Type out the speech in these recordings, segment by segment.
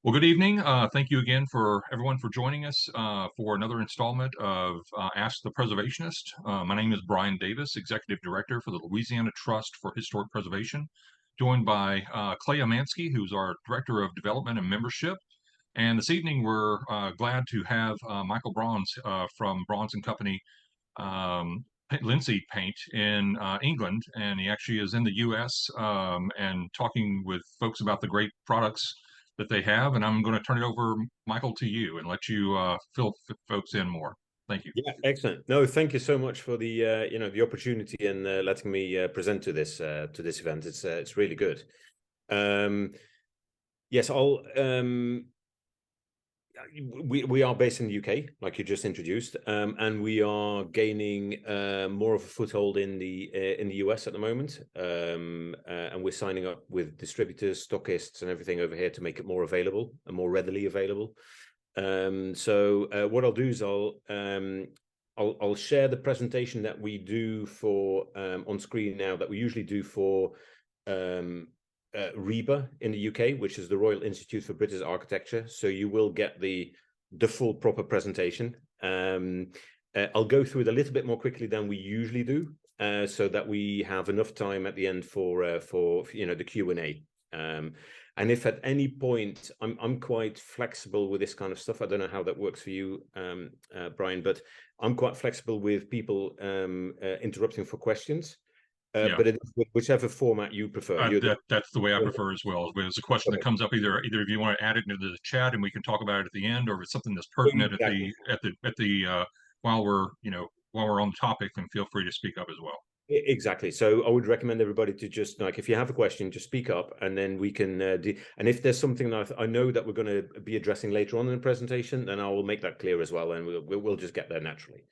Well, good evening. Thank you again for everyone for joining us for another installment of Ask the Preservationist. My name is Brian Davis, Executive Director for the Louisiana Trust for Historic Preservation, joined by Clay Amansky, who's our Director of Development and Membership. And this evening, we're glad to have Michiel Brouns from Brouns and Company Linseed Paint in England, and he actually is in the U.S. And talking with folks about the great products that they have. And I'm going to turn it over, Michiel, to you and let you fill folks in more. Thank you. Yeah, excellent. No, thank you so much for the the opportunity and letting me present to this event. It's really good. Yes, I'll. We are based in the UK, like you just introduced, and we are gaining more of a foothold in the US at the moment, and we're signing up with distributors, stockists, and everything over here to make it more available and more readily available. So what I'll do is I'll share the presentation that we do for on screen now that we usually do for RIBA in the UK, which is the Royal Institute for British Architecture. So you will get the full proper presentation. I'll go through it a little bit more quickly than we usually do, so that we have enough time at the end for the Q&A. And if at any point I'm quite flexible with this kind of stuff. I don't know how that works for you, Brian, but I'm quite flexible with people interrupting for questions. Yeah. But it is whichever format you prefer. That's the way I prefer as well. If there's a question that comes up, either if you want to add it into the chat and we can talk about it at the end, or if it's something that's pertinent Exactly. at the while we're on the topic, then feel free to speak up as well. Exactly. So I would recommend everybody to just, like, if you have a question, just speak up, and then we can and if there's something that I know that we're going to be addressing later on in the presentation, then I will make that clear as well, and we'll just get there naturally.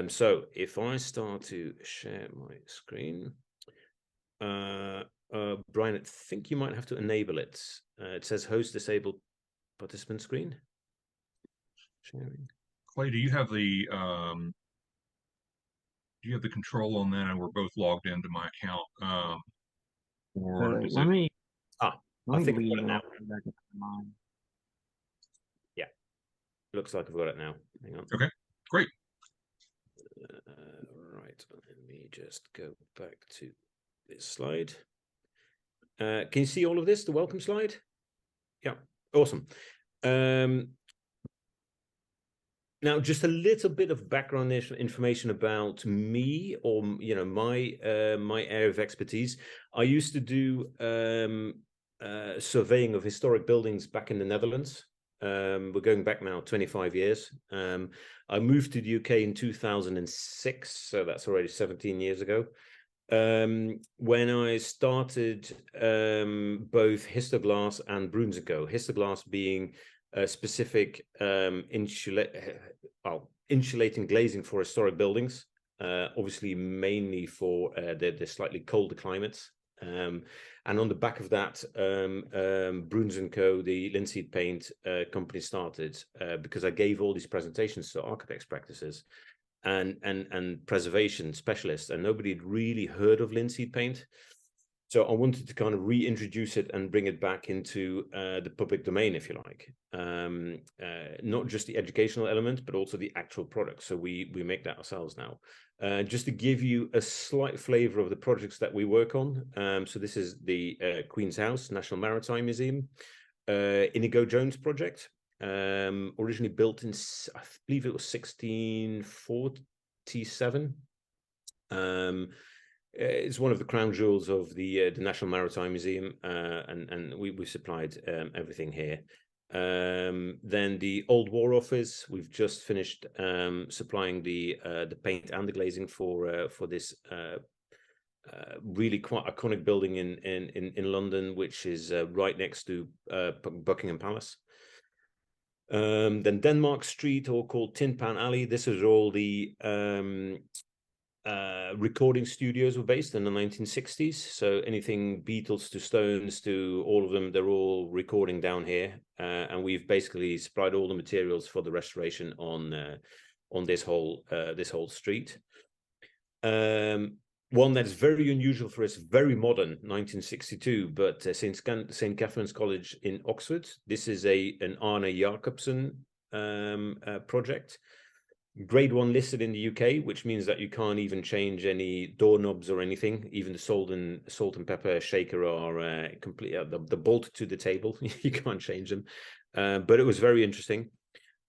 So if I start to share my screen, Brian, I think you might have to enable it. It says host disabled participant screen. Sharing. Clay, do you have the control on that? And we're both logged into my account. Or is let it? me I think I've leave got it and now. I'll come back into mine. Yeah, looks like I've got it now. Hang on. Okay, great. Right, let me just go back to this slide. Can you see all of this, the welcome slide? Yeah, awesome. Now, just a little bit of background information about me, or my area of expertise. I used to do surveying of historic buildings back in the Netherlands. We're going back now 25 years. I moved to the UK in 2006, so that's already 17 years ago. When I started both Histoglass and Brouns & Co. Histoglass being a specific insulating glazing for historic buildings, obviously mainly for the slightly colder climates. And on the back of that, Brouns & Co., the linseed paint company, started because I gave all these presentations to architects' practices and preservation specialists, and nobody had really heard of linseed paint. So I wanted to kind of reintroduce it and bring it back into the public domain, if you like. Not just the educational element, but also the actual product. So we make that ourselves now. Just to give you a slight flavor of the projects that we work on. So this is the Queen's House, National Maritime Museum, Inigo Jones project. Originally built in, I believe it was 1647. It's one of the crown jewels of the National Maritime Museum, and we supplied everything here. Then the Old War Office, we've just finished supplying the paint and the glazing for this really quite iconic building in London, which is right next to Buckingham Palace. Then Denmark Street, or called Tin Pan Alley. This is all the recording studios were based in the 1960s. So anything Beatles to Stones to all of them, they're all recording down here. And we've basically supplied all the materials for the restoration on this whole street. one that's very unusual for us, very modern, 1962, but St. Catherine's College in Oxford. This is an Arne Jacobsen project. Grade 1 listed in the UK, which means that you can't even change any doorknobs or anything. Even the salt and pepper shaker are complete. The bolt to the table, you can't change them. But it was very interesting.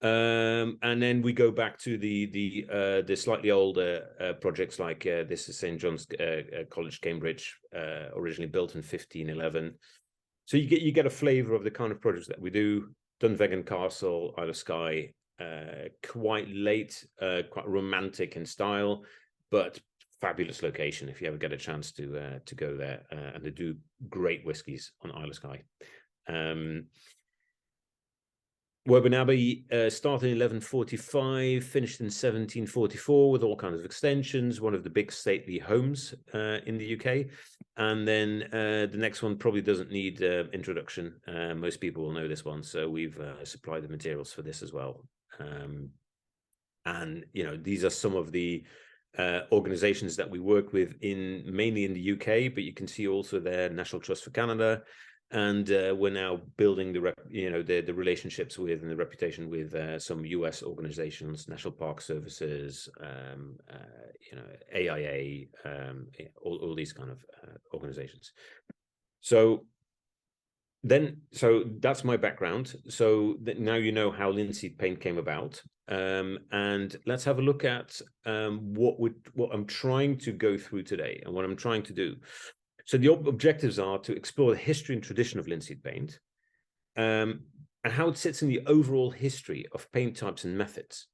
And then we go back to the slightly older projects, like this is St. John's College, Cambridge, originally built in 1511. So you get a flavor of the kind of projects that we do. Dunvegan Castle, Isle of Skye, quite late, quite romantic in style, but fabulous location if you ever get a chance to go there. And they do great whiskies on Isle of Skye. Woburn Abbey started in 1145, finished in 1744 with all kinds of extensions, one of the big stately homes in the UK. And then the next one probably doesn't need introduction. Most people will know this one. So we've supplied the materials for this as well. And, you know, these are some of the organizations that we work with mainly in the UK, but you can see also there National Trust for Canada. And we're now building the relationships with and the reputation with some US organizations, National Park Services, AIA, all these kind of organizations. So that's my background. So now you know how Linseed Paint came about. And let's have a look at what I'm trying to go through today and what I'm trying to do. So the objectives are to explore the history and tradition of linseed paint, and how it sits in the overall history of paint types and methods.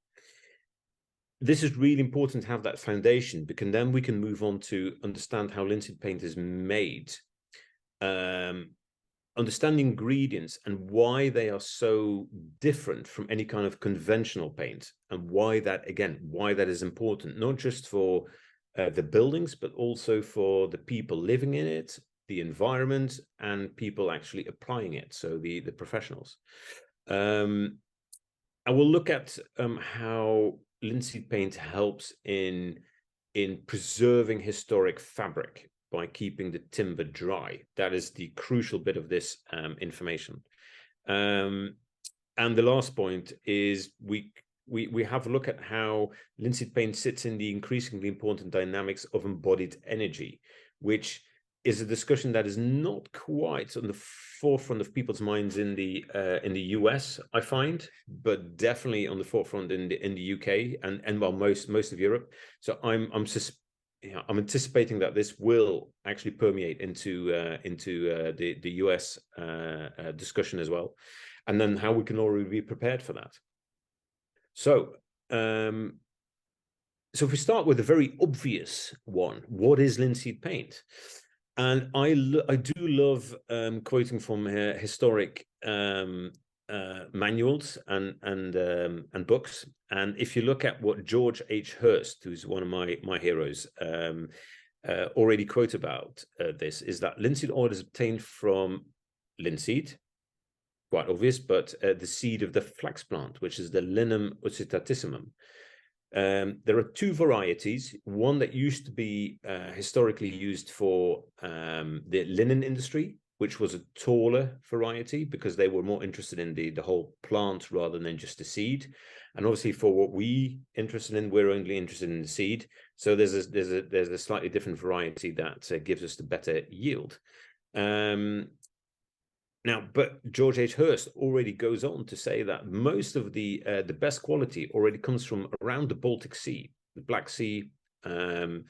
This is really important to have that foundation, because then we can move on to understand how linseed paint is made, understand ingredients and why they are so different from any kind of conventional paint, and why that is important, not just for the buildings, but also for the people living in it, the environment, and people actually applying it, so the professionals. I will look at how linseed paint helps in preserving historic fabric by keeping the timber dry. That is the crucial bit of this information. And the last point is we have a look at how linseed paint sits in the increasingly important dynamics of embodied energy, which is a discussion that is not quite on the forefront of people's minds in the US, I find, but definitely on the forefront in the UK and well, most of Europe. So I'm anticipating that this will actually permeate into the US discussion as well, and then how we can already be prepared for that. So, so if we start with a very obvious one, what is linseed paint? And I do love quoting from historic manuals and books. And if you look at what George H. Hurst, who's one of my heroes, already quote about this, is that linseed oil is obtained from linseed, quite obvious, but the seed of the flax plant, which is the Linum oxytatissimum. There are two varieties, one that used to be historically used for the linen industry, which was a taller variety because they were more interested in the whole plant rather than just the seed. And obviously for what we're only interested in the seed. So there's a slightly different variety that gives us the better yield. Now, but George H. Hurst already goes on to say that most of the best quality already comes from around the Baltic Sea, the Black Sea. Then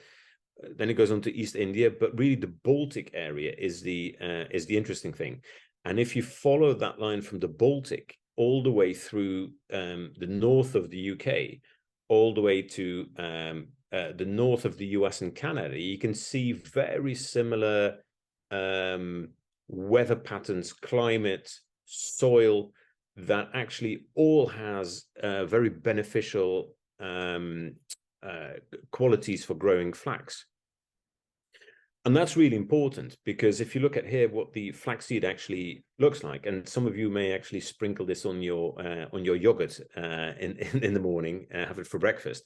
it goes on to East India, but really the Baltic area is the interesting thing. And if you follow that line from the Baltic all the way through the north of the UK, all the way to the north of the US and Canada, you can see very similar weather patterns, climate, soil, that actually all has very beneficial qualities for growing flax. And that's really important, because if you look at here what the flaxseed actually looks like, and some of you may actually sprinkle this on your yogurt in the morning, have it for breakfast.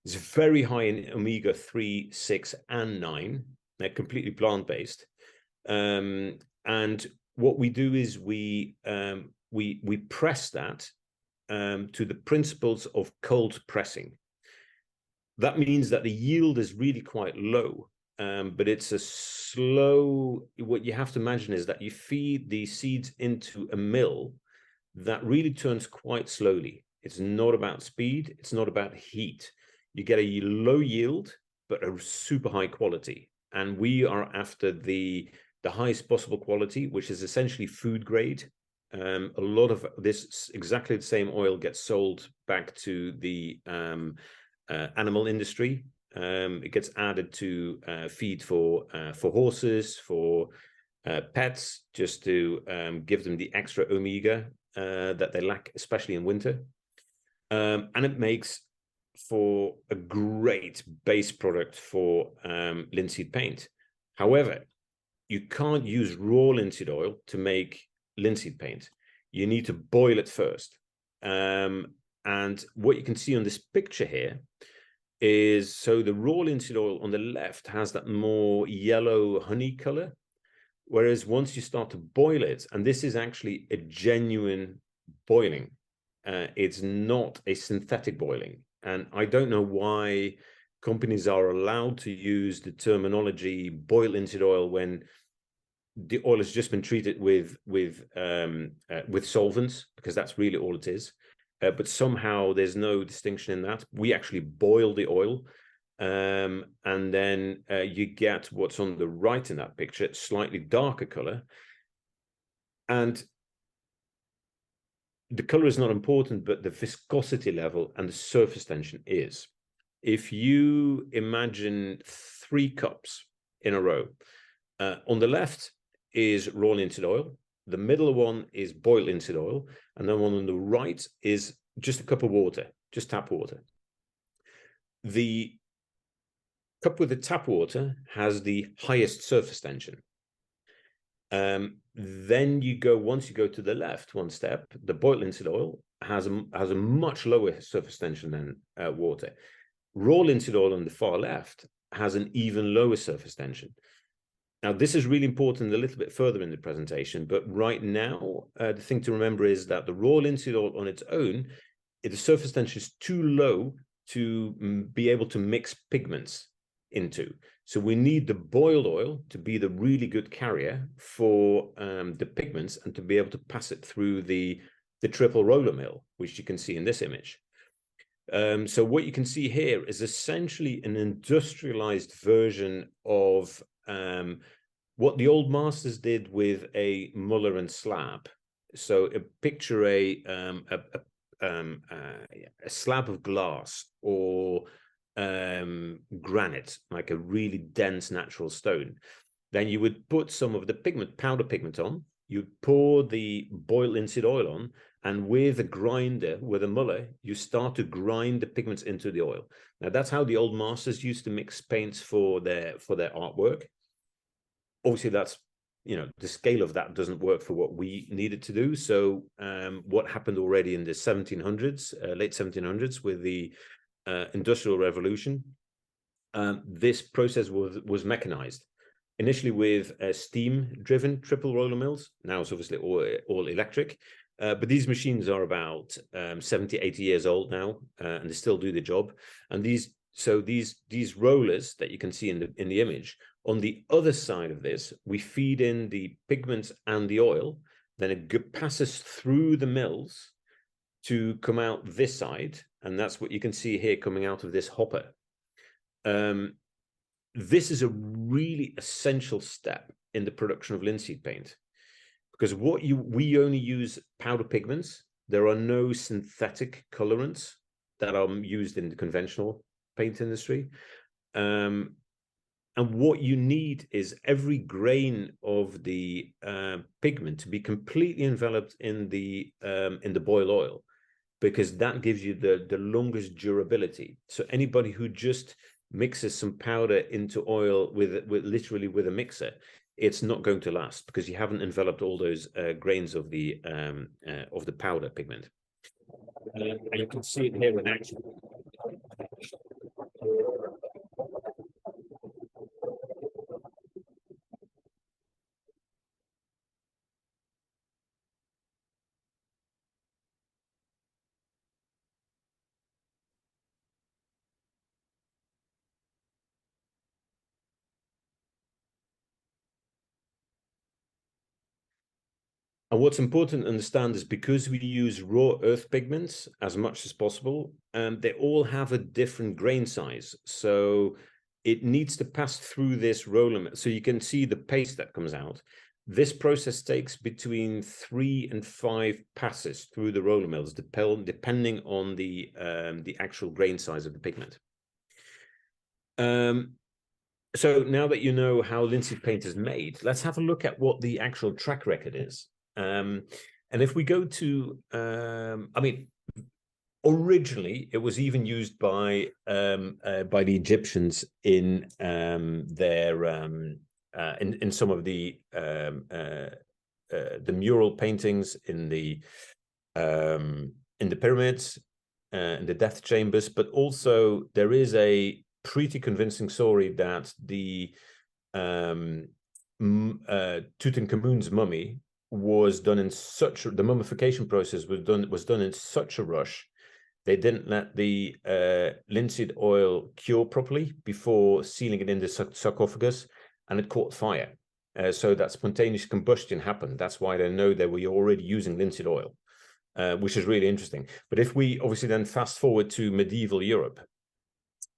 It's very high in omega-3, 6, and 9. They're completely plant-based. And what we do is we press that to the principles of cold pressing. That means that the yield is really quite low, but it's a slow. What you have to imagine is that you feed the seeds into a mill that really turns quite slowly. It's not about speed. It's not about heat. You get a low yield, but a super high quality. And we are after the highest possible quality, which is essentially food grade. A lot of this, exactly the same oil, gets sold back to the animal industry. It gets added to feed for horses, for pets, just to give them the extra omega that they lack, especially in winter. And it makes for a great base product for linseed paint. However, you can't use raw linseed oil to make linseed paint. You need to boil it first. And what you can see on this picture here is, so the raw linseed oil on the left has that more yellow honey color, whereas once you start to boil it, and this is actually a genuine boiling, it's not a synthetic boiling. And I don't know why companies are allowed to use the terminology boil linseed oil when the oil has just been treated with solvents, because that's really all it is. But somehow there's no distinction in that. We actually boil the oil, and then you get what's on the right in that picture, slightly darker color. And the color is not important, but the viscosity level and the surface tension is. If you imagine 3 cups in a row, on the left is raw linseed oil, the middle one is boiled linseed oil, and then one on the right is just a cup of water, just tap water. The cup with the tap water has the highest surface tension. Then once you go to the left one step, the boiled linseed oil has a much lower surface tension than water. Raw linseed oil on the far left has an even lower surface tension. Now, this is really important a little bit further in the presentation, but right now, the thing to remember is that the raw linseed oil on its own, the surface tension is too low to be able to mix pigments into. So we need the boiled oil to be the really good carrier for the pigments and to be able to pass it through the triple roller mill, which you can see in this image. So what you can see here is essentially an industrialized version of what the old masters did with a muller and slab. So picture a slab of glass or granite, like a really dense natural stone. Then you would put some of the powder pigment on, you pour the boiled linseed oil on, and with a grinder, with a muller, you start to grind the pigments into the oil. Now, that's how the old masters used to mix paints for their artwork. Obviously, that's, the scale of that doesn't work for what we needed to do. So what happened already in the 1700s, late 1700s, with the Industrial Revolution, this process was mechanized. Initially with steam-driven triple roller mills. Now it's obviously all electric. But these machines are about 70, 80 years old now, and they still do the job. And these rollers that you can see in the image, on the other side of this, we feed in the pigments and the oil, then it passes through the mills to come out this side, and that's what you can see here coming out of this hopper. This is a really essential step in the production of linseed paint, because we only use powder pigments. There are no synthetic colorants that are used in the conventional paint industry. And what you need is every grain of the pigment to be completely enveloped in the boil oil, because that gives you the longest durability. So anybody who just mixes some powder into oil literally with a mixer, it's not going to last, because you haven't enveloped all those grains of the powder pigment. And you can see it here in action. And what's important to understand is because we use raw earth pigments as much as possible, they all have a different grain size. So it needs to pass through this roller mill. So you can see the paste that comes out. This process takes between 3 and 5 passes through the roller mills, depending on the actual grain size of the pigment. So now that you know how linseed paint is made, let's have a look at what the actual track record is. And if we go to, I mean, originally it was even used by the Egyptians in their in some of the mural paintings in the pyramids, in the death chambers, but also there is a pretty convincing story that the Tutankhamun's mummy was done in such the mummification process was done in such a rush. They didn't let the linseed oil cure properly before sealing it in the sarcophagus, and it caught fire. So that spontaneous combustion happened. That's why they know they were already using linseed oil, which is really interesting. But if we obviously then fast forward to medieval Europe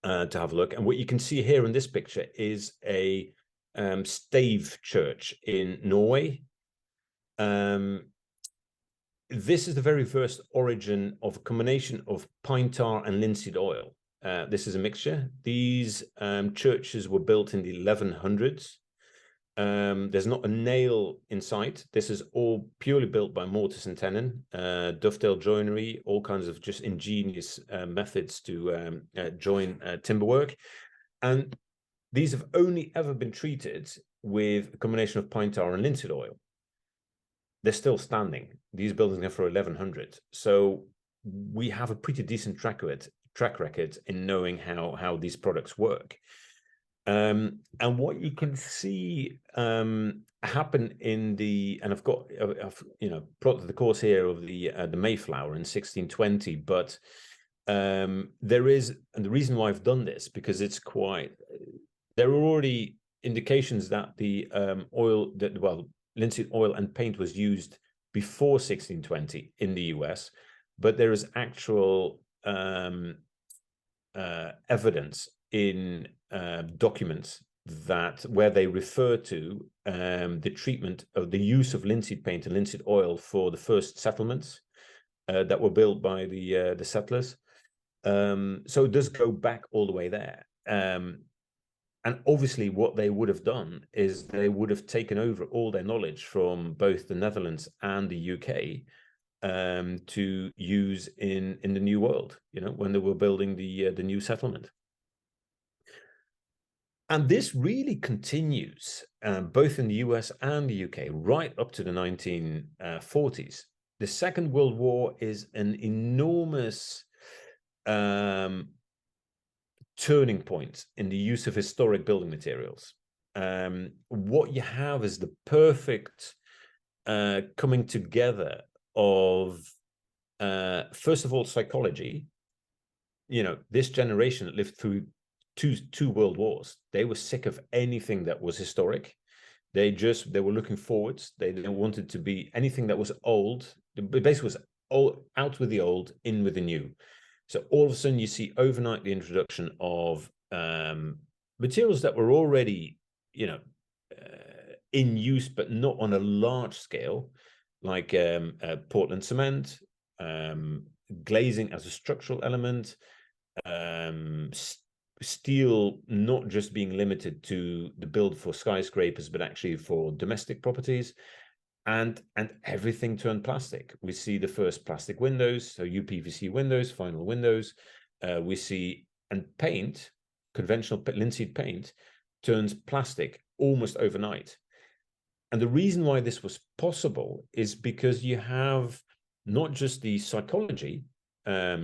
to have a look, and what you can see here in this picture is a stave church in Norway. This is the very first origin of a combination of pine tar and linseed oil. This is a mixture. These churches were built in the 1100s. There's not a nail in sight. This is all purely built by mortise and tenon, dovetail joinery, all kinds of just ingenious methods to join timberwork. And these have only ever been treated with a combination of pine tar and linseed oil. They're still standing. These buildings are for 1100. So we have a pretty decent track record in knowing how these products work. And what you can see happen in and I've plotted the course here of the Mayflower in 1620, but there is, and the reason why I've done this, because it's there are already indications that the linseed oil and paint was used before 1620 in the US, but there is actual evidence in documents where they refer to the treatment of the use of linseed paint and linseed oil for the first settlements that were built by the settlers. So it does go back all the way there. And obviously what they would have done is they would have taken over all their knowledge from both the Netherlands and the UK to use in the New World, when they were building the new settlement. And this really continues both in the US and the UK right up to the 1940s. The Second World War is an enormous turning point in the use of historic building materials. What you have is the perfect coming together of, first of all, psychology. This generation that lived through two world wars, they were sick of anything that was historic. They were looking forwards. They wanted to be anything that was old. Basically was old, out with the old, in with the new. So all of a sudden you see overnight the introduction of materials that were already, in use, but not on a large scale, like Portland cement, glazing as a structural element, steel not just being limited to the build for skyscrapers, but actually for domestic properties, and everything turned plastic. We see the first plastic windows, so UPVC windows, vinyl windows. We see, and paint, conventional linseed paint, turns plastic almost overnight. And the reason why this was possible is because you have not just the psychology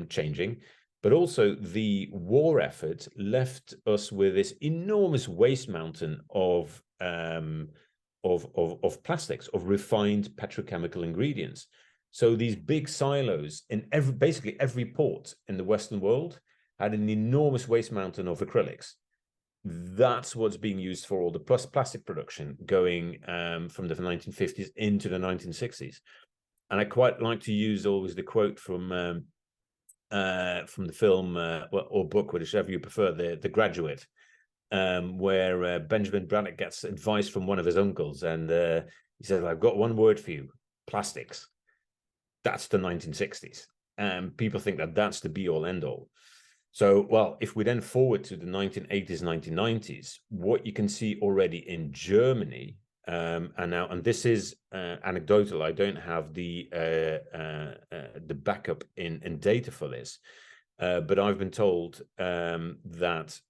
changing, but also the war effort left us with this enormous waste mountain of plastics, of refined petrochemical ingredients. So these big silos in basically every port in the Western world had an enormous waste mountain of acrylics. That's what's being used for all the plastic production going from the 1950s into the 1960s. And I quite like to use always the quote from the film or book, whichever you prefer, the Graduate, where Benjamin Braddock gets advice from one of his uncles, and he says, "I've got one word for you: plastics." That's the 1960s, and people think that that's the be all end all. So, well, if we then forward to the 1980s, 1990s, what you can see already in Germany, and this is anecdotal. I don't have the backup in data for this, but I've been told that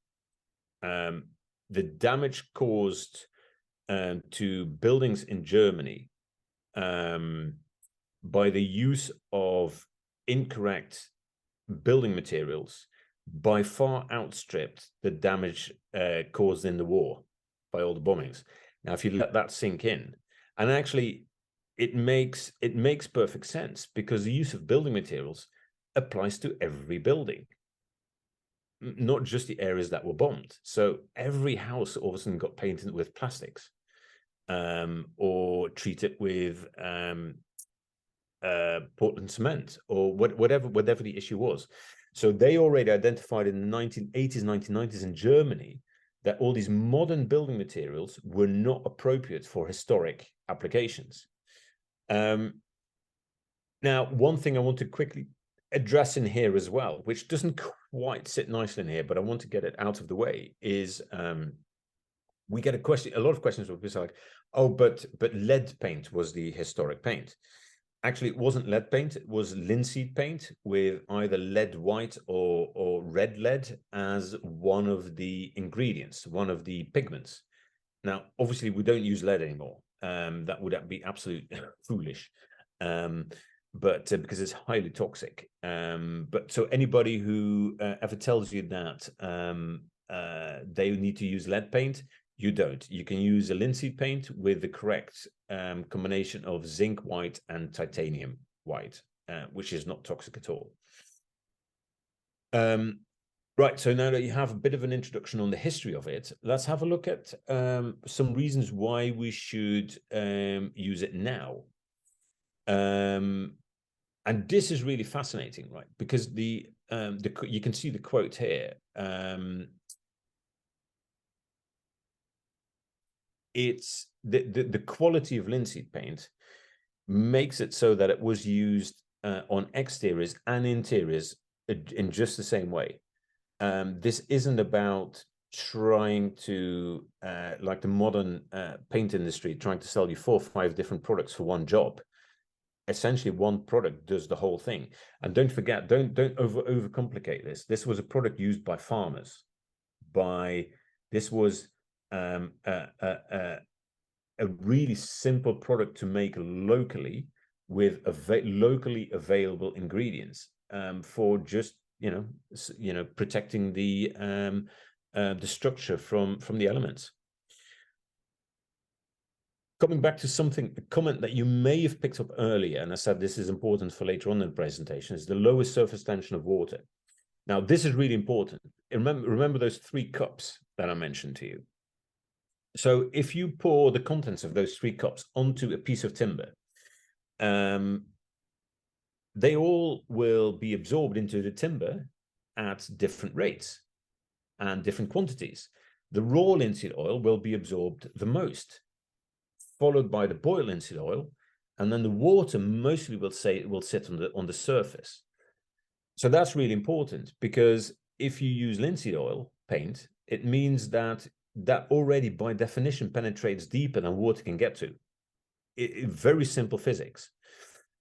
the damage caused to buildings in Germany by the use of incorrect building materials by far outstripped the damage caused in the war by all the bombings. Now, if you let that sink in, and actually it makes perfect sense, because the use of building materials applies to every building, not just the areas that were bombed. So every house all of a sudden got painted with plastics, or treated with Portland cement, or whatever the issue was. So they already identified in the 1980s, 1990s in Germany that all these modern building materials were not appropriate for historic applications. Now, one thing I want to quickly address in here as well, which doesn't quite sit nicely in here, but I want to get it out of the way, is we get a lot of questions where people are like, oh, but lead paint was the historic paint. Actually, it wasn't lead paint, it was linseed paint with either lead white or red lead as one of the ingredients, one of the pigments. Now, obviously, we don't use lead anymore. That would be absolutely foolish, but because it's highly toxic. But so anybody who ever tells you that they need to use lead paint, you don't. You can use a linseed paint with the correct combination of zinc white and titanium white, which is not toxic at all. Right, so now that you have a bit of an introduction on the history of it, let's have a look at some reasons why we should use it now. And this is really fascinating, right? Because you can see the quote here. It's the quality of linseed paint makes it so that it was used on exteriors and interiors in just the same way. This isn't about trying to, like the modern paint industry, trying to sell you 4 or 5 different products for one job. Essentially, one product does the whole thing. And don't forget, don't overcomplicate this. This was a product used by farmers. This was a really simple product to make locally with locally available ingredients for just protecting the structure from the elements. Coming back to a comment that you may have picked up earlier, and I said this is important for later on in the presentation, is the lowest surface tension of water. Now, this is really important. Remember those 3 cups that I mentioned to you. So if you pour the contents of those 3 cups onto a piece of timber, they all will be absorbed into the timber at different rates and different quantities. The raw linseed oil will be absorbed the most, followed by the boiled linseed oil, and then the water mostly will sit on the surface. So that's really important, because if you use linseed oil paint, it means that already by definition penetrates deeper than water can get to. Very simple physics.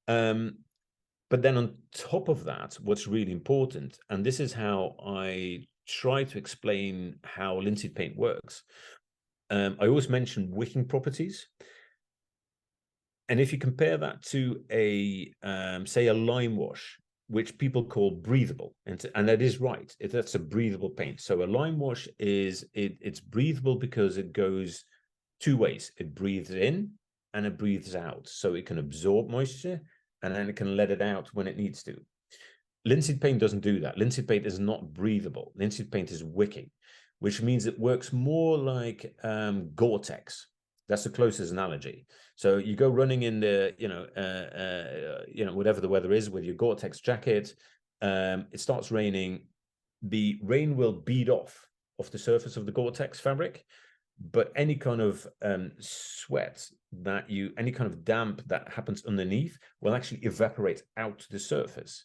But then on top of that, what's really important, and this is how I try to explain how linseed paint works. I always mention wicking properties. And if you compare that to say a lime wash, which people call breathable, and that is right, that's a breathable paint. So a lime wash it's breathable because it goes 2 ways. It breathes in and it breathes out, so it can absorb moisture and then it can let it out when it needs to. Linseed paint doesn't do that. Linseed paint is not breathable. Linseed paint is wicking, which means it works more like Gore-Tex. That's the closest analogy. So you go running in the, whatever the weather is with your Gore-Tex jacket. It starts raining. The rain will bead off the surface of the Gore-Tex fabric, but any kind of sweat any kind of damp that happens underneath will actually evaporate out to the surface,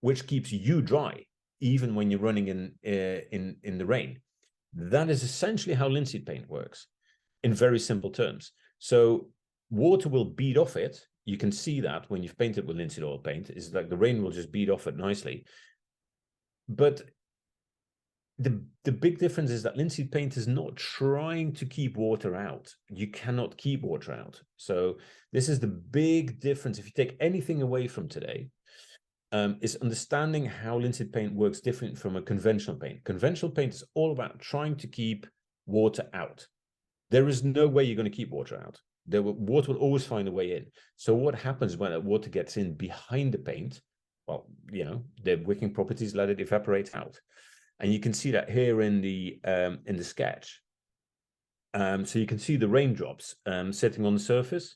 which keeps you dry even when you're running in the rain. That is essentially how linseed paint works in very simple terms. So water will bead off it. You can see that when you've painted with linseed oil paint, is like the rain will just bead off it nicely. But the big difference is that linseed paint is not trying to keep water out. You cannot keep water out. So this is the big difference. If you take anything away from today, is understanding how linseed paint works different from a conventional paint. Conventional paint is all about trying to keep water out. There is no way you're going to keep water out. Water will always find a way in. So what happens when that water gets in behind the paint? Well, the wicking properties let it evaporate out. And you can see that here in the sketch. So you can see the raindrops sitting on the surface.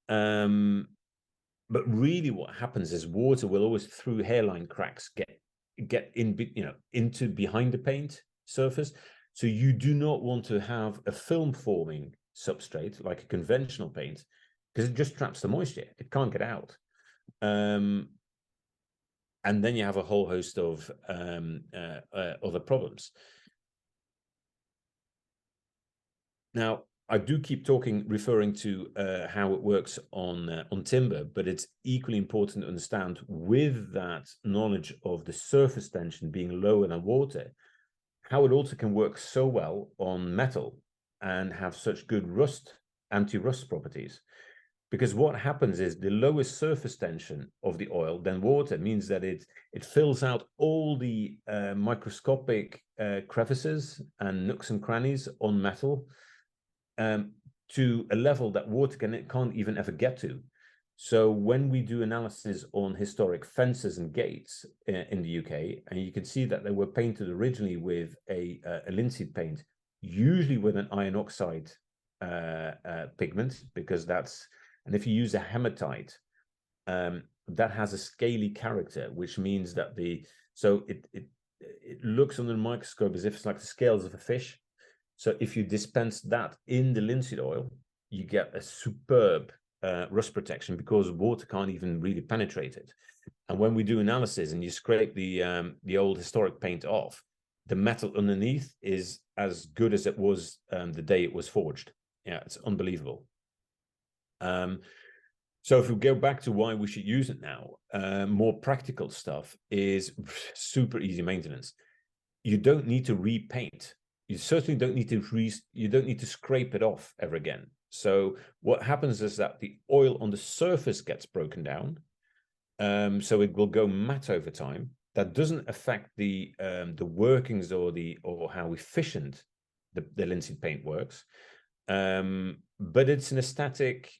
But really what happens is water will always, through hairline cracks, get in, into behind the paint surface. So you do not want to have a film forming substrate like a conventional paint, because it just traps the moisture. It can't get out. And then you have a whole host of other problems. Now, I do keep referring to how it works on timber, but it's equally important to understand, with that knowledge of the surface tension being lower than water, how it also can work so well on metal and have such good anti-rust properties. Because what happens is the lowest surface tension of the oil than water means that it fills out all the microscopic crevices and nooks and crannies on metal to a level that water can't even ever get to. So when we do analysis on historic fences and gates in the UK, and you can see that they were painted originally with a linseed paint, usually with an iron oxide pigment, because and if you use a hematite, that has a scaly character, which means that it looks under the microscope as if it's like the scales of a fish. So if you dispense that in the linseed oil, you get a superb rust protection, because water can't even really penetrate it. And when we do analysis and you scrape the old historic paint off, the metal underneath is as good as it was the day it was forged. Yeah, it's unbelievable. So if we go back to why we should use it now, more practical stuff is super easy maintenance. You don't need to repaint. You certainly don't need to scrape it off ever again. So what happens is that the oil on the surface gets broken down, so it will go matte over time. That doesn't affect the workings or how efficient the linseed paint works, but it's an aesthetic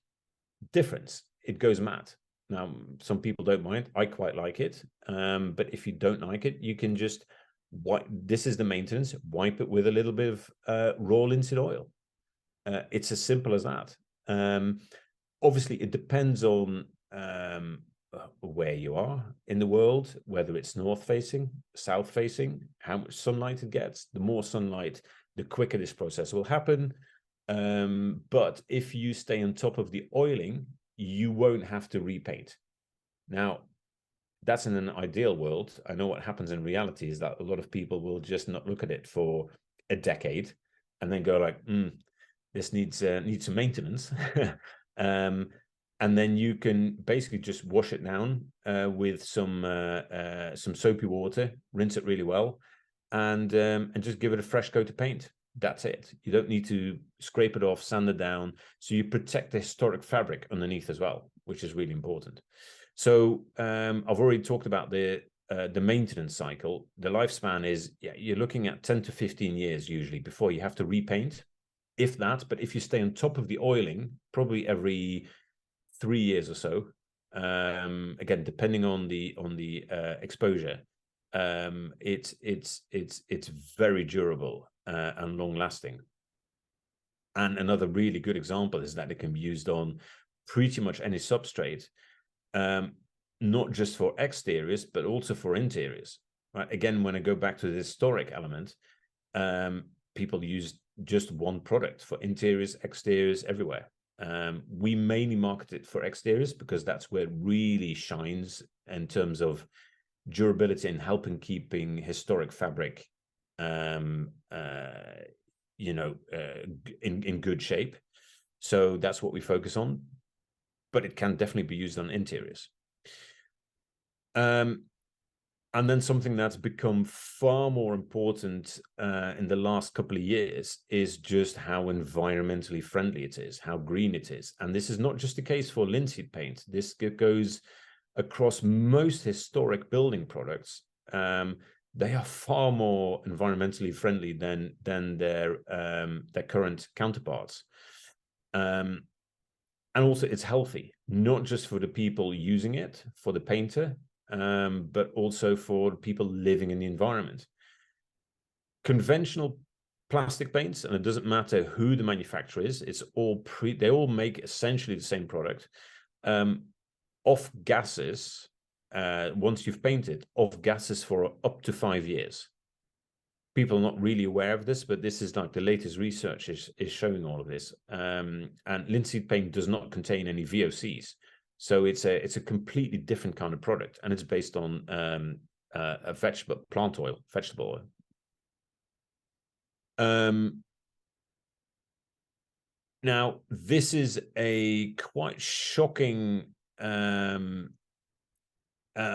difference. It goes matte. Now, some people don't mind. I quite like it, but if you don't like it, you can just this is the maintenance. Wipe it with a little bit of raw linseed oil. It's as simple as that. Obviously, it depends on where you are in the world, whether it's north facing, south facing, how much sunlight it gets. The more sunlight, the quicker this process will happen. But if you stay on top of the oiling, you won't have to repaint. Now, that's in an ideal world. I know what happens in reality is that a lot of people will just not look at it for a decade and then go like, this needs some maintenance. And then you can basically just wash it down with some soapy water, rinse it really well, and just give it a fresh coat of paint. That's it. You don't need to scrape it off, sand it down. So you protect the historic fabric underneath as well, which is really important. So I've already talked about the maintenance cycle. The lifespan is, you're looking at 10 to 15 years usually before you have to repaint, if that. But if you stay on top of the oiling, probably every 3 years or so. Again, depending on the exposure. it's very durable and long lasting. And another really good example is that it can be used on pretty much any substrate, not just for exteriors, but also for interiors. Right? Again, when I go back to the historic element, people use just one product for interiors, exteriors, everywhere. We mainly market it for exteriors because that's where it really shines in terms of durability and helping keeping historic fabric in good shape. So that's what we focus on, but it can definitely be used on interiors. And then something that's become far more important in the last couple of years is just how environmentally friendly it is, how green it is. And this is not just the case for linseed paint. This goes across most historic building products. They are far more environmentally friendly than their current counterparts. And also it's healthy, not just for the people using it, for the painter, but also for people living in the environment. Conventional plastic paints, and it doesn't matter who the manufacturer is, it's all they all make essentially the same product. Off gases, once you've painted, off gases for up to 5 years. People are not really aware of this, but this is like the latest research is showing all of this. And linseed paint does not contain any VOCs. So it's a completely different kind of product, and it's based on a vegetable oil. Now, this is a quite shocking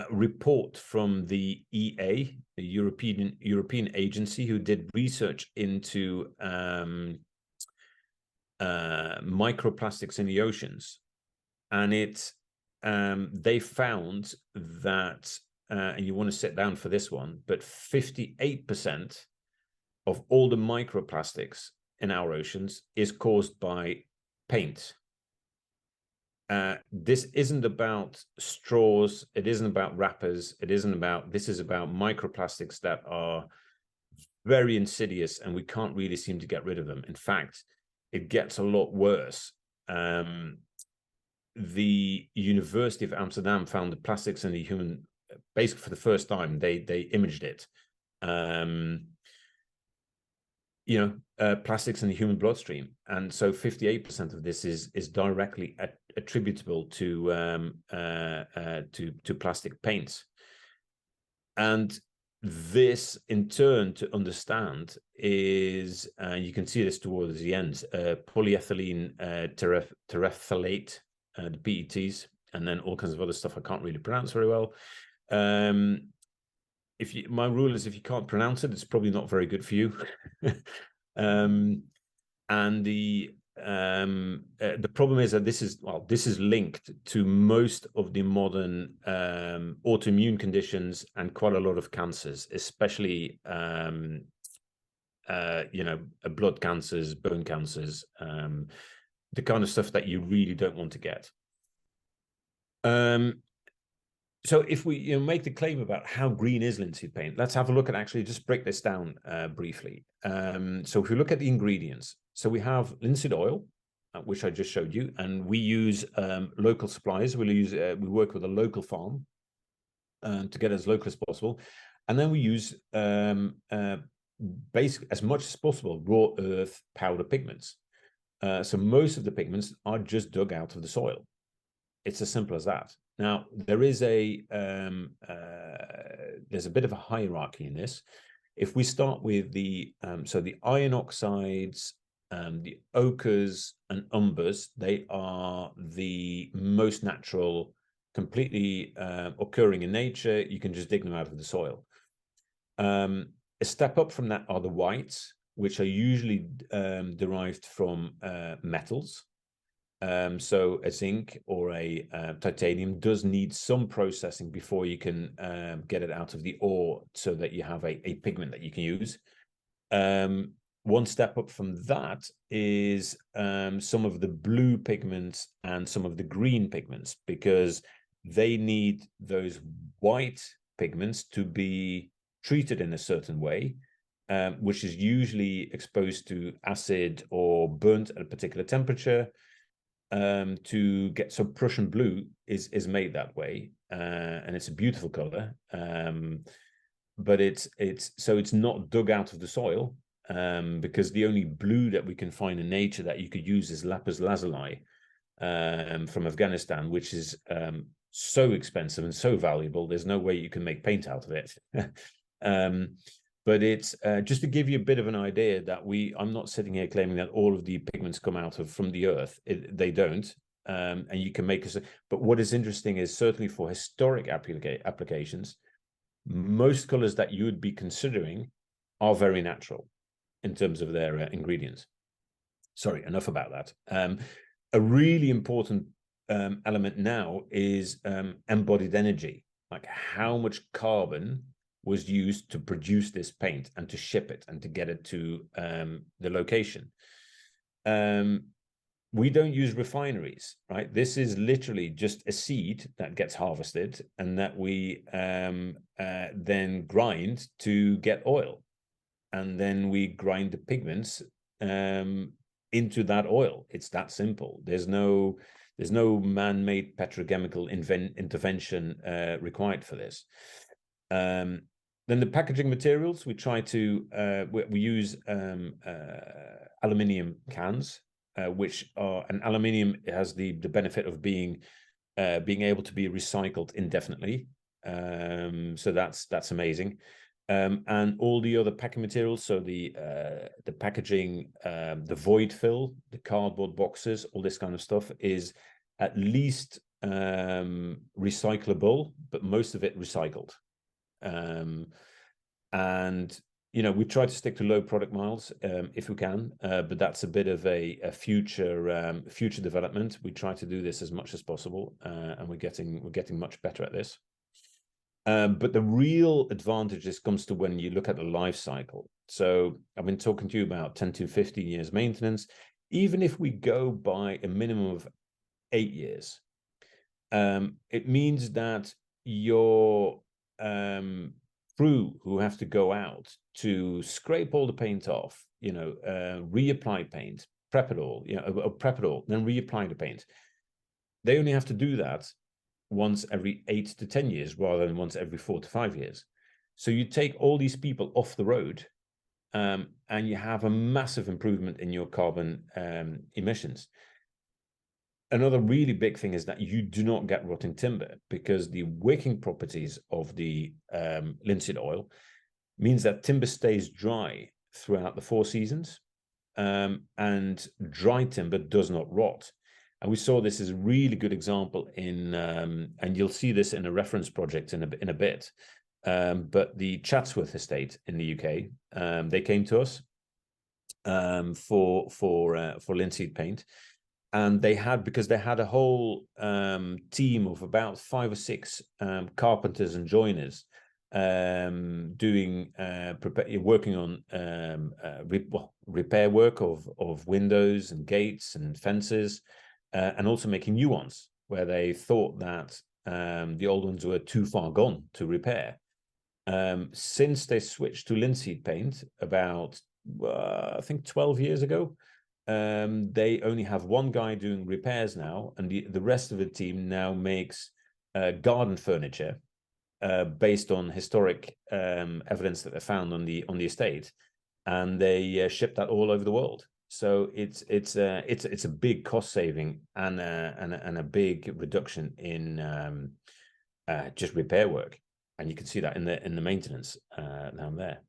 report from the EA, the European agency, who did research into microplastics in the oceans. And they found that, and you want to sit down for this one, but 58% of all the microplastics in our oceans is caused by paint. This isn't about straws. It isn't about wrappers. This is about microplastics that are very insidious, and we can't really seem to get rid of them. In fact, it gets a lot worse. The University of Amsterdam found the plastics in the human, basically for the first time, they imaged it. Plastics in the human bloodstream, and so 58% of this is directly attributable to plastic paints. And this, in turn, to understand, is you can see this towards the end: polyethylene terephthalate, the PETs, and then all kinds of other stuff I can't really pronounce very well. My rule is, if you can't pronounce it, it's probably not very good for you. And the problem is that this is linked to most of the modern autoimmune conditions and quite a lot of cancers, especially blood cancers, bone cancers, the kind of stuff that you really don't want to get. So if we make the claim about how green is linseed paint, let's have a look at actually just break this down briefly. So if we look at the ingredients, so we have linseed oil, which I just showed you, and we use local suppliers. We work with a local farm to get as local as possible, and then we use basically as much as possible raw earth powder pigments. So most of the pigments are just dug out of the soil. It's as simple as that. Now, there's a bit of a hierarchy in this. If we start with the iron oxides, the ochres and umbers, they are the most natural, completely occurring in nature. You can just dig them out of the soil. A step up from that are the whites, which are usually derived from metals. So a zinc or a titanium does need some processing before you can get it out of the ore, so that you have a pigment that you can use. One step up from that is some of the blue pigments and some of the green pigments, because they need those white pigments to be treated in a certain way, which is usually exposed to acid or burnt at a particular temperature, to get. So Prussian blue is made that way, and it's a beautiful color. But it's not dug out of the soil, because the only blue that we can find in nature that you could use is lapis lazuli, from Afghanistan, which is so expensive and so valuable. There's no way you can make paint out of it. But it's just to give you a bit of an idea that I'm not sitting here claiming that all of the pigments come out from the earth. They don't. And you can make but what is interesting is certainly for historic applications, most colors that you would be considering are very natural in terms of their ingredients. Sorry, enough about that. A really important element now is embodied energy, like how much carbon was used to produce this paint and to ship it and to get it to the location. We don't use refineries, right? This is literally just a seed that gets harvested and that we then grind to get oil. And then we grind the pigments into that oil. It's that simple. There's no man-made petrochemical intervention required for this. Then the packaging materials, we try to we use aluminium cans, which are, and aluminium has the benefit of being able to be recycled indefinitely. So that's amazing. And all the other packing materials, so the packaging, the void fill, the cardboard boxes, all this kind of stuff is at least recyclable, but most of it recycled. And we try to stick to low product miles if we can, but that's a bit of a future development. We try to do this as much as possible, and we're getting much better at this. But the real advantage comes to when you look at the life cycle. So I've been talking to you about 10 to 15 years maintenance. Even if we go by a minimum of 8 years, it means that your crew who have to go out to scrape all the paint off, reapply paint, prep it all, then reapply the paint. They only have to do that once every 8 to 10 years rather than once every 4 to 5 years. So you take all these people off the road, and you have a massive improvement in your carbon emissions. Another really big thing is that you do not get rotting timber, because the wicking properties of the linseed oil means that timber stays dry throughout the 4 seasons, and dry timber does not rot. And we saw this as a really good example in, and you'll see this in a reference project in a bit, but the Chatsworth estate in the UK, they came to us for linseed paint. And because they had a whole team of about 5 or 6 carpenters and joiners working on repair work of windows and gates and fences, and also making new ones where they thought that the old ones were too far gone to repair. Since they switched to linseed paint about I think 12 years ago, they only have one guy doing repairs now, and the rest of the team now makes garden furniture based on historic evidence that they found on the estate, and they ship that all over the world. So it's a big cost saving and a big reduction in just repair work, and you can see that in the maintenance down there.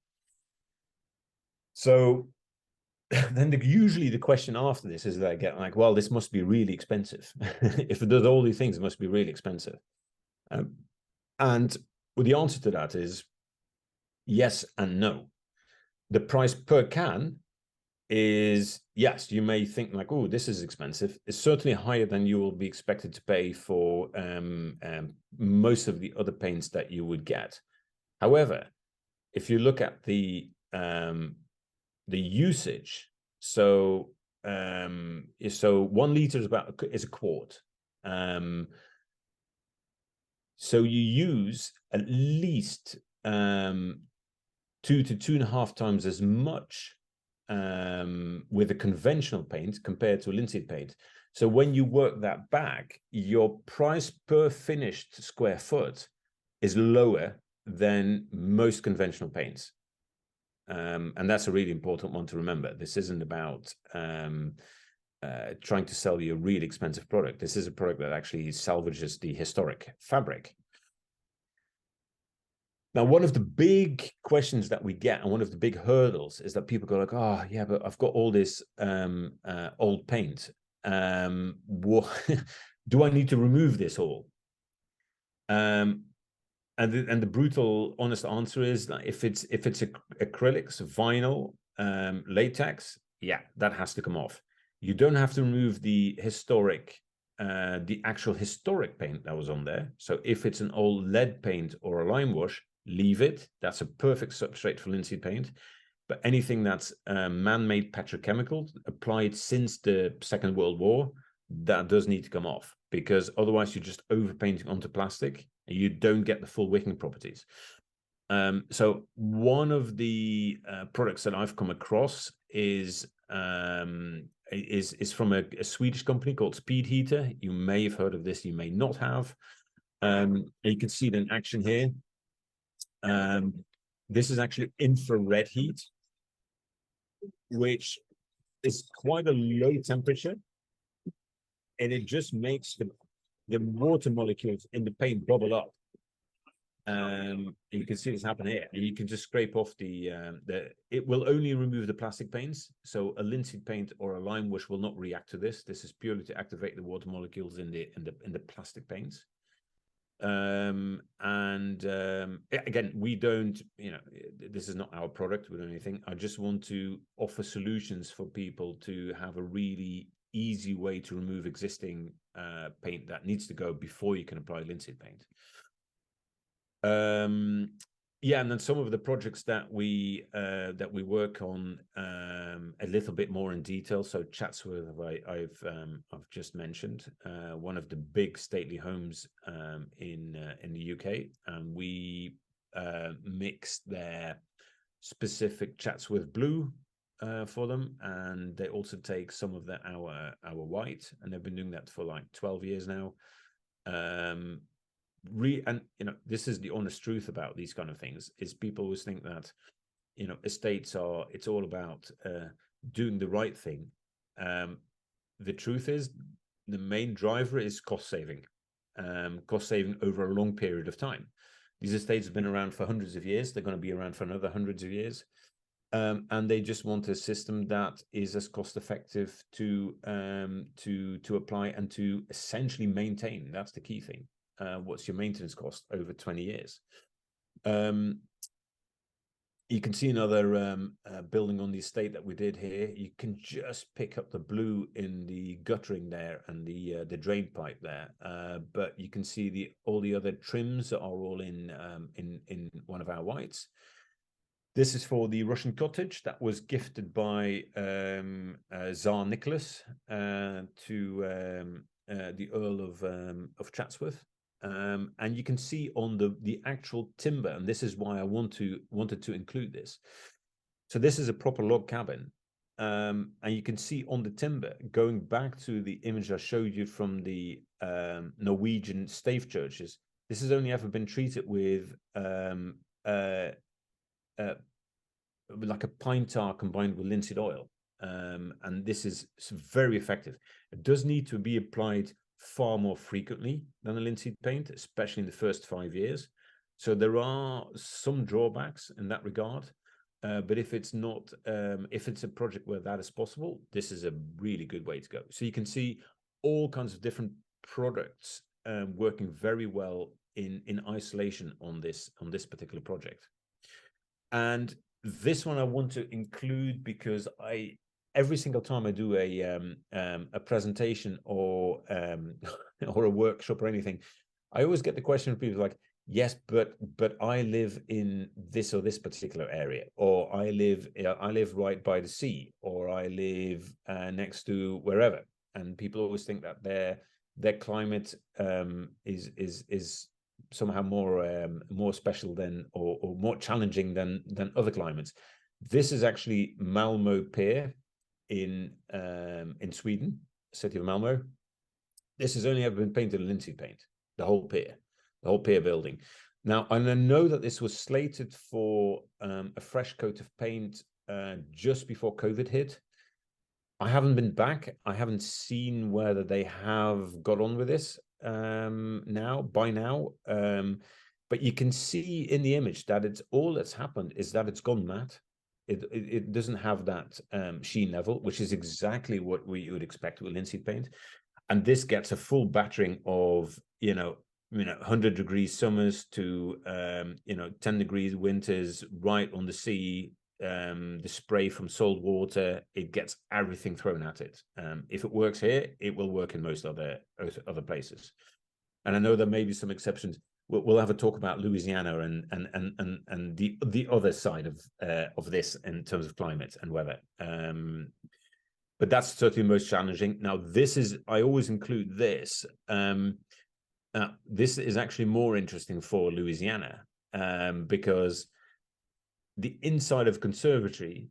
So then usually the question after this is that I get like, well, this must be really expensive. If it does all these things, it must be really expensive. And well, the answer to that is yes and no. The price per can is, yes, you may think like, oh, this is expensive. It's certainly higher than you will be expected to pay for most of the other paints that you would get. However, if you look at the usage, so 1 liter is a quart. So you use at least 2 to 2.5 times as much with a conventional paint compared to a linseed paint. So when you work that back, your price per finished square foot is lower than most conventional paints. And that's a really important one to remember. This isn't about trying to sell you a really expensive product. This is a product that actually salvages the historic fabric. Now, one of the big questions that we get, and one of the big hurdles, is that people go like, "Oh, yeah, but I've got all this old paint. What do I need to remove this all?" And the brutal, honest answer is that if it's acrylics, vinyl, latex, yeah, that has to come off. You don't have to remove the actual historic paint that was on there. So if it's an old lead paint or a lime wash, leave it. That's a perfect substrate for linseed paint. But anything that's man-made petrochemical applied since the Second World War, that does need to come off, because otherwise you're just overpainting onto plastic and you don't get the full wicking properties. So one of the products that I've come across is from a Swedish company called Speed Heater. You may have heard of this, you may not have. You can see it in action here. This is actually infrared heat, which is quite a low temperature, and it just makes the water molecules in the paint bubble up. You can see this happen here. And you can just scrape off it will only remove the plastic paints. So a linseed paint or a lime wash will not react to this. This is purely to activate the water molecules in the plastic paints. Again, we don't, this is not our product with anything. I just want to offer solutions for people to have a really easy way to remove existing paint that needs to go before you can apply linseed paint. Yeah, and then some of the projects that we work on a little bit more in detail. So Chatsworth, I've just mentioned, one of the big stately homes in the UK, and we mixed their specific Chatsworth blue for them, and they also take some of our white, and they've been doing that for like 12 years now. And this is the honest truth about these kind of things, is people always think that estates it's all about doing the right thing. The truth is, the main driver is cost saving over a long period of time. These estates have been around for hundreds of years. They're going to be around for another hundreds of years, and they just want a system that is as cost effective to apply and to essentially maintain. That's the key thing. What's your maintenance cost over 20 years? You can see another building on the estate that we did here. You can just pick up the blue in the guttering there and the drain pipe there, but you can see all the other trims are all in one of our whites. This is for the Russian cottage that was gifted by Tsar Nicholas to the Earl of Chatsworth. And you can see on the actual timber, and this is why I wanted to include this. So this is a proper log cabin, and you can see on the timber, going back to the image I showed you from the Norwegian stave churches, this has only ever been treated with like a pine tar combined with linseed oil, and this is very effective. It does need to be applied far more frequently than a linseed paint, especially in the first 5 years. So there are some drawbacks in that regard, but if it's not, if it's a project where that is possible, this is a really good way to go. So you can see all kinds of different products working very well in isolation on this particular project. And this one I want to include because every single time I do a presentation or or a workshop or anything, I always get the question from people like, yes, but I live in this or this particular area, or I live right by the sea, or I live next to wherever. And people always think that their climate is somehow more special than or more challenging than other climates. This is actually Malmo Pier in Sweden, city of Malmo. This has only ever been painted in linseed paint, the whole pier building. Now, I know that this was slated for a fresh coat of paint just before COVID hit. I haven't been back. I haven't seen whether they have got on with this by now. But you can see in the image that it's all that's happened is that it's gone matte. It doesn't have that sheen level, which is exactly what we would expect with linseed paint. And this gets a full battering of 100 degrees summers to 10 degrees winters, right on the sea. The spray from salt water, it gets everything thrown at it. If it works here, it will work in most other places. And I know there may be some exceptions. We'll have a talk about Louisiana and the other side of this in terms of climate and weather. But that's certainly most challenging. Now, I always include this. This is actually more interesting for Louisiana because the inside of conservatory,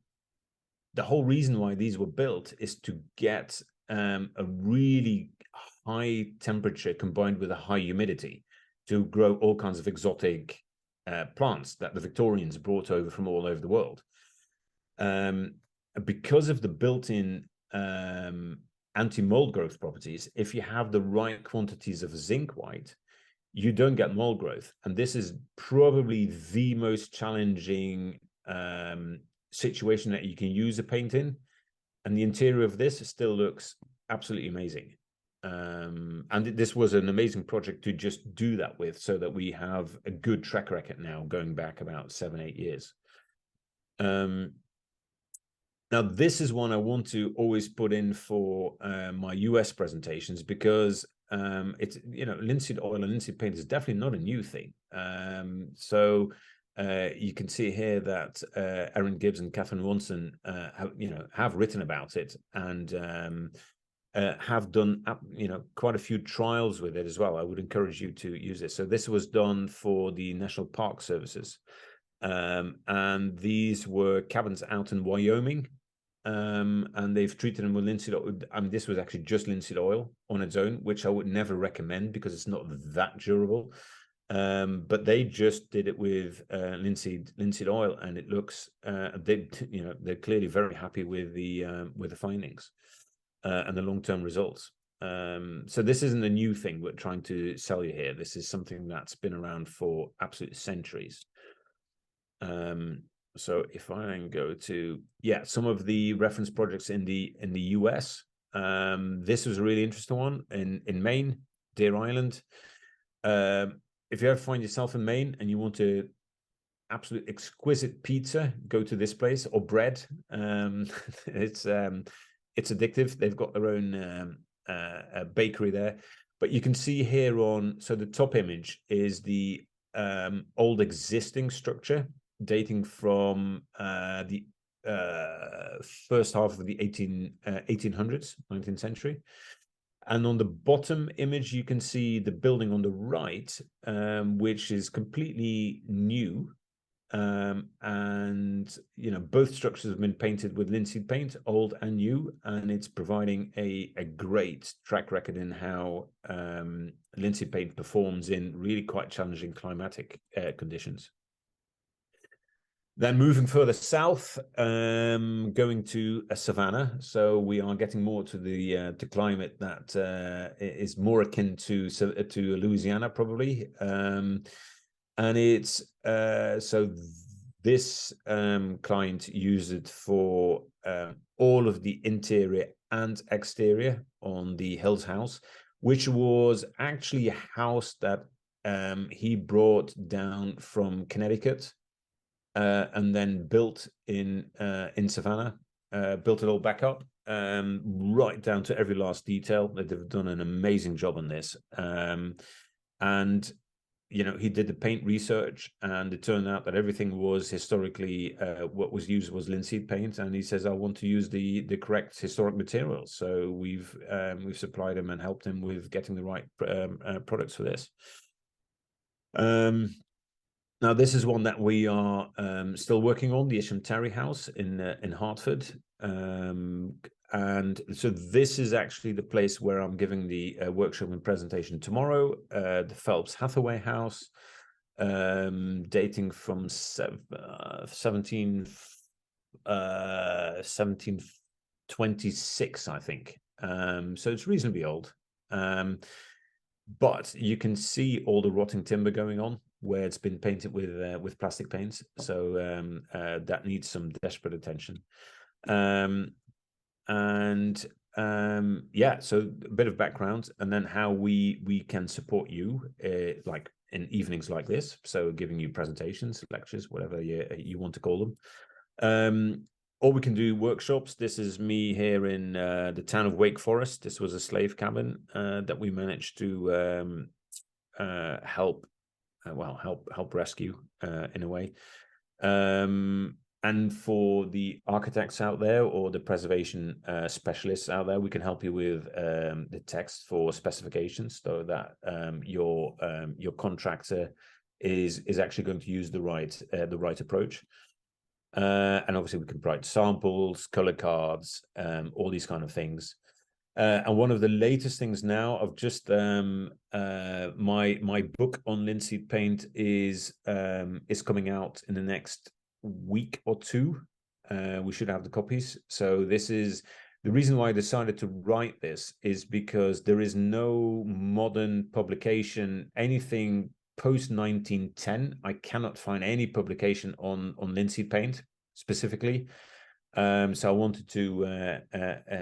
the whole reason why these were built is to get a really high temperature combined with a high humidity to grow all kinds of exotic plants that the Victorians brought over from all over the world. Because of the built-in anti-mold growth properties, if you have the right quantities of zinc white, you don't get mold growth. And this is probably the most challenging situation that you can use a paint in. And the interior of this still looks absolutely amazing. And this was an amazing project to just do that with, so that we have a good track record now going back about 7-8 years. Now, this is one I want to always put in for my US presentations, because it's, linseed oil and linseed paint is definitely not a new thing. So you can see here that Erin Gibbs and Catherine Wonson have written about it and have done quite a few trials with it as well. I would encourage you to use this. So this was done for the National Park Services. And these were cabins out in Wyoming, and they've treated them with linseed oil. I mean, this was actually just linseed oil on its own, which I would never recommend because it's not that durable. But they just did it with linseed oil, and it looks they're clearly very happy with the findings and the long-term results. So this isn't a new thing we're trying to sell you here. This is something that's been around for absolute centuries. So if I then go to some of the reference projects in the US, this was a really interesting one in Maine, Deer Island. If you ever find yourself in Maine and you want a absolute exquisite pizza, go to this place, or bread. It's addictive. They've got their own bakery there, but you can see here so the top image is the old existing structure dating from the first half of the 1800s, 19th century. And on the bottom image, you can see the building on the right, which is completely new. And both structures have been painted with linseed paint, old and new, and it's providing a great track record in how linseed paint performs in really quite challenging climatic conditions. Then moving further south, going to a savanna. So we are getting more to the climate that is more akin to Louisiana, probably. And it's so this client used it for all of the interior and exterior on the Hills house, which was actually a house that he brought down from Connecticut. And then built in Savannah, built it all back up, right down to every last detail. They've done an amazing job on this. And he did the paint research, and it turned out that everything was historically what was used was linseed paint. And he says, I want to use the correct historic materials. So we've supplied him and helped him with getting the right products for this. Now, this is one that we are still working on, the Isham Terry House in Hartford. And so this is actually the place where I'm giving the workshop and presentation tomorrow, the Phelps Hathaway House, dating from 1726, I think. So it's reasonably old. But you can see all the rotting timber going on where it's been painted with plastic paints. So that needs some desperate attention. Yeah, so a bit of background, and then how we can support you, like in evenings like this. So giving you presentations, lectures, whatever you want to call them. Or we can do workshops. This is me here in the town of Wake Forest. This was a slave cabin that we managed to help rescue in a way. And for the architects out there or the preservation specialists out there, we can help you with the text for specifications, so that your contractor is actually going to use the right approach. And obviously we can provide samples, color cards, all these kind of things. And one of the latest things now, I've just my book on linseed paint is coming out in the next week or two. We should have the copies. So this is the reason why I decided to write this, is because there is no modern publication, anything post 1910. I cannot find any publication on linseed paint specifically. So I wanted to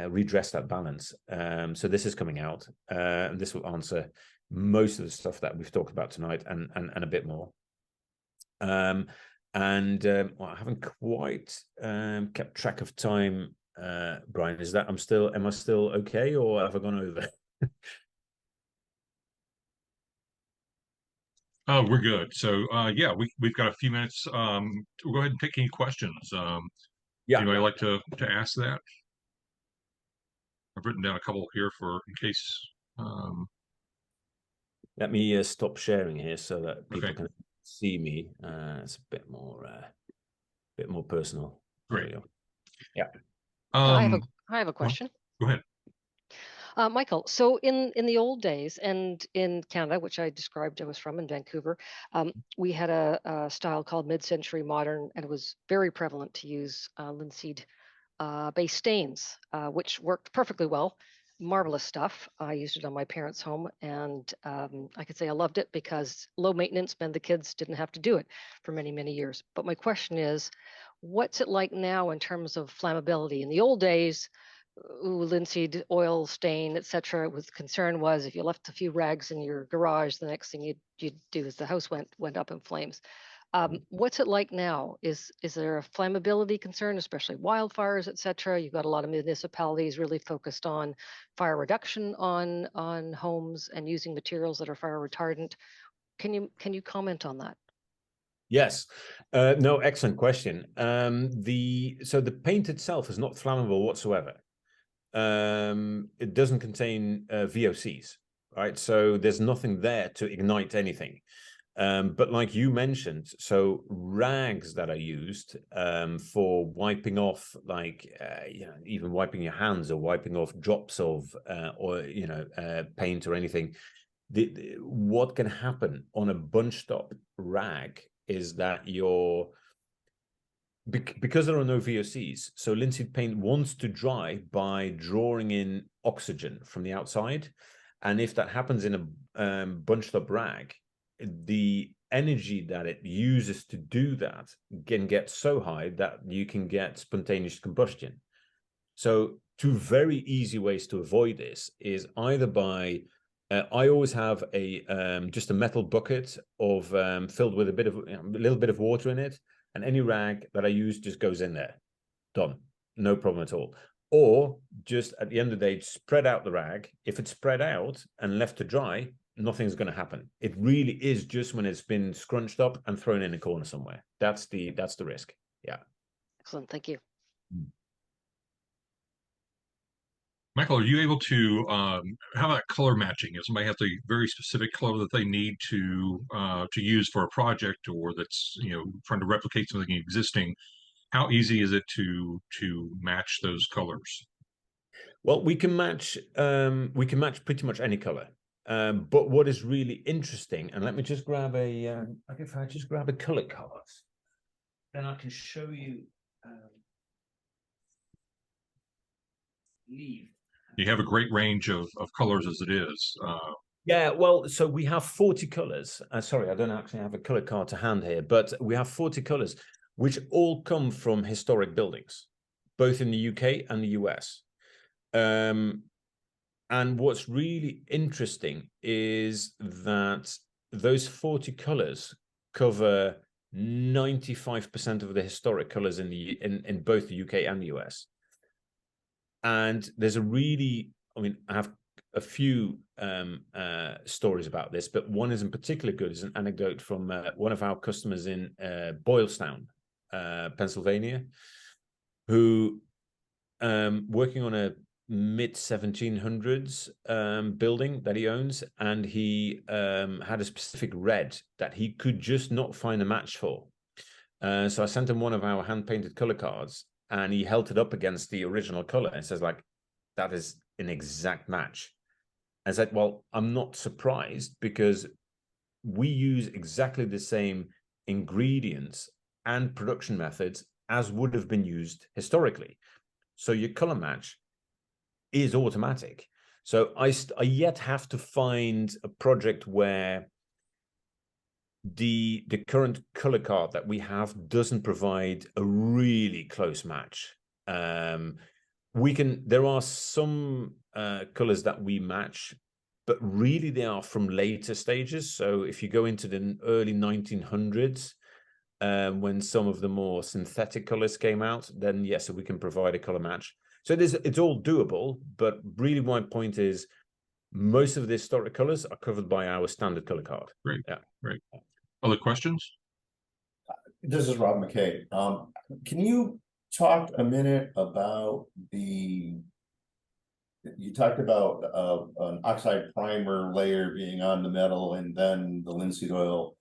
redress that balance. So this is coming out, and this will answer most of the stuff that we've talked about tonight, and a bit more. Well, I haven't quite kept track of time. Brian, am I still okay, or have I gone over? Oh, we're good. So, yeah, we've got a few minutes. We'll go ahead and take any questions. Anybody like to ask that? I've written down a couple here for in case. Let me stop sharing here so that people Okay. can see me. It's a bit more personal. There Great. we go. Yeah. I have a question. Go ahead. Michael, so in the old days, and in Canada, which I described, I was from in Vancouver, we had a style called mid-century modern, and it was very prevalent to use linseed based stains, which worked perfectly well. Marvelous stuff. I used it on my parents' home, and I could say I loved it because low maintenance meant the kids didn't have to do it for many, many years. But my question is, what's it like now in terms of flammability? In the old days, linseed oil stain, etc. Was concern was if you left a few rags in your garage, the next thing you'd do is the house went up in flames. What's it like now? Is there a flammability concern, especially wildfires, etc.? You've got a lot of municipalities really focused on fire reduction on homes and using materials that are fire retardant. Can you comment on that? Yes. No, excellent question. So the paint itself is not flammable whatsoever. It doesn't contain VOCs, right? So there's nothing there to ignite anything. But like you mentioned, so rags that are used for wiping off, like even wiping your hands or wiping off drops of paint or anything. What can happen on a bunched up rag is that because there are no VOCs, so linseed paint wants to dry by drawing in oxygen from the outside. And if that happens in a bunched up rag, the energy that it uses to do that can get so high that you can get spontaneous combustion. So two very easy ways to avoid this is either by I always have just a metal bucket of filled with a little bit of water in it, and any rag that I use just goes in there. Done. No problem at all. Or just at the end of the day, spread out the rag. If it's spread out and left to dry, nothing's going to happen. It really is just when it's been scrunched up and thrown in a corner somewhere. That's the risk. Yeah. Excellent. Thank you. Michael, are you able to, how about color matching? If somebody has a very specific color that they need to use for a project, or that's, trying to replicate something existing, how easy is it to match those colors? Well, we can match pretty much any color. But what is really interesting, and let me just grab if I just grab a color card, then I can show you. Leave. You have a great range of colors as it is. Yeah, well, so we have 40 colors. Sorry, I don't actually have a color card to hand here, but we have 40 colors, which all come from historic buildings, both in the UK and the US. And what's really interesting is that those 40 colors cover 95% of the historic colors in both the UK and the US. And there's I have a few stories about this, but one is in particular good is an anecdote from one of our customers in Boylston, Pennsylvania, who working on a mid 1700s building that he owns, and he had a specific red that he could just not find a match for. So I sent him one of our hand painted color cards, and he held it up against the original color and says, like, that is an exact match. I said, well, I'm not surprised, because we use exactly the same ingredients and production methods as would have been used historically. So your color match is automatic. So I yet have to find a project where the current color card that we have doesn't provide a really close match. There are some colors that we match, but really they are from later stages. So if you go into the early 1900s, when some of the more synthetic colors came out, then yes, so we can provide a color match. So it's all doable, but really my point is most of the historic colors are covered by our standard color card. Great, yeah, great. Other questions? This is Rob McKay. Can you talk a minute about you talked about an oxide primer layer being on the metal and then the linseed oil.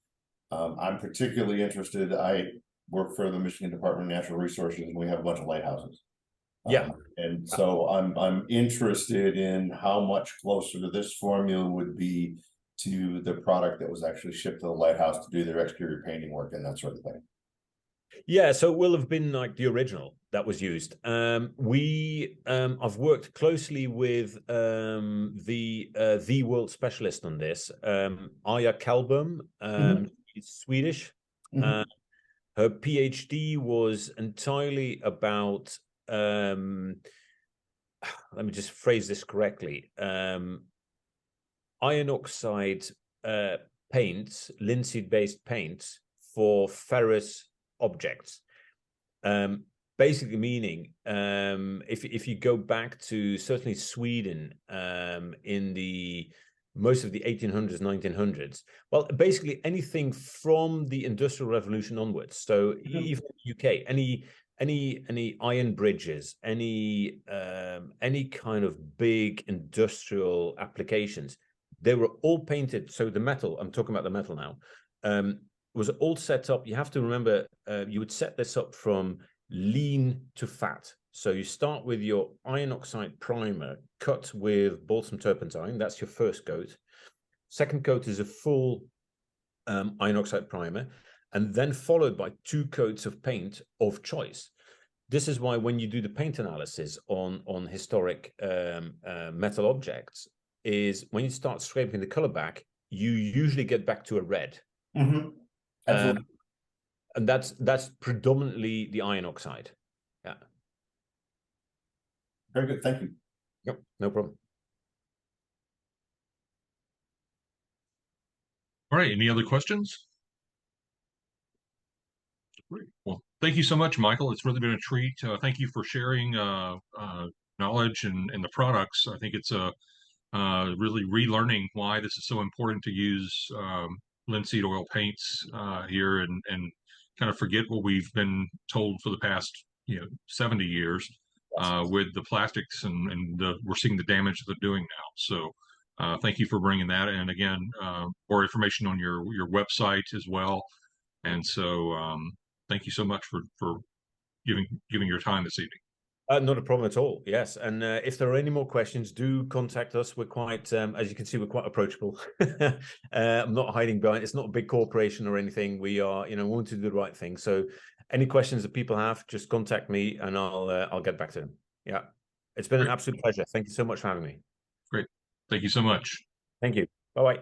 I'm particularly interested. I work for the Michigan Department of Natural Resources, and we have a bunch of lighthouses. Yeah. And so I'm interested in how much closer to this formula would be to the product that was actually shipped to the lighthouse to do their exterior painting work and that sort of thing. Yeah, so it will have been like the original that was used. I've worked closely with the world specialist on this, Aya Kalbum, Swedish. Her PhD was entirely about, let me just phrase this correctly, iron oxide paints, linseed-based paints for ferrous objects. Basically meaning, if you go back to certainly Sweden in the most of the 1800s, 1900s, well, basically anything from the Industrial Revolution onwards. So even in the UK, any iron bridges, any kind of big industrial applications, they were all painted. So the metal, I'm talking about the metal now, was all set up. You have to remember, you would set this up from lean to fat. So you start with your iron oxide primer cut with balsam turpentine. That's your first coat. Second coat is a full iron oxide primer, and then followed by 2 coats of paint of choice. This is why when you do the paint analysis on historic metal objects, is when you start scraping the color back, you usually get back to a red. Absolutely. And that's predominantly the iron oxide. Yeah. Very good. Thank you. Yep, no problem. All right, any other questions? Great. Well, thank you so much, Michael. It's really been a treat. Thank you for sharing knowledge and the products. I think it's really relearning why this is so important to use linseed oil paints here, and kind of forget what we've been told for the past 70 years. with the plastics, and we're seeing the damage that they're doing now. So thank you for bringing that. And again, more information on your website as well. And so thank you so much for giving your time this evening. Not a problem at all. Yes, and if there are any more questions, do contact us. We're quite, as you can see, we're quite approachable. I'm not hiding behind. It's not a big corporation or anything. We are, we want to do the right thing. So, any questions that people have, just contact me, and I'll get back to them. Yeah, it's been an absolute pleasure. Thank you so much for having me. Great. Thank you so much. Thank you. Bye bye.